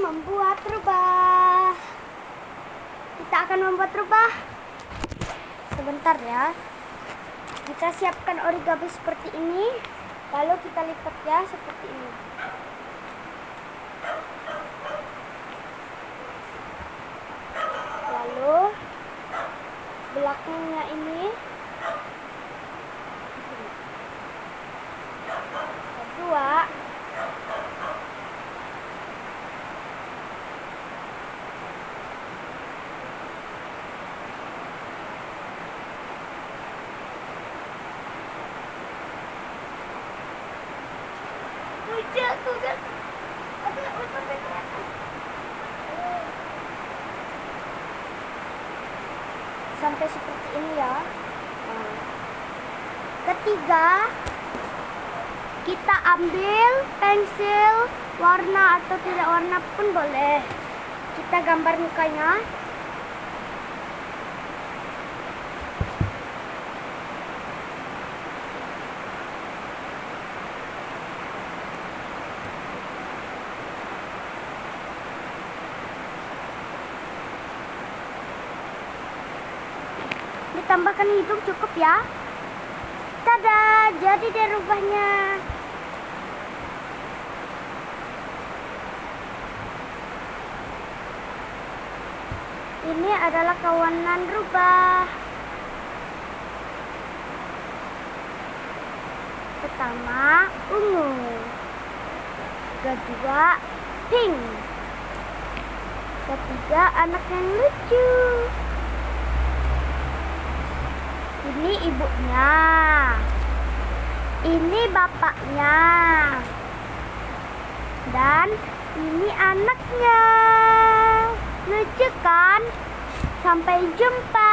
membuat rubah. Kita akan membuat rubah. Sebentar ya. Kita siapkan origami seperti ini. Lalu kita lipat ya seperti ini. Lalu belakangnya ini kedua. Aku kan sampai seperti ini ya. Ketiga, kita ambil pensil warna atau tidak warna pun boleh. Kita gambar mukanya. Ditambahkan hidung cukup ya. Tada, jadi deh rubahnya. Ini adalah kawanan rubah. Pertama, ungu. Kedua, pink. Ketiga, anak yang lucu. Ini ibunya. Ini bapaknya. Dan ini anaknya. Lucu kan? Sampai jumpa.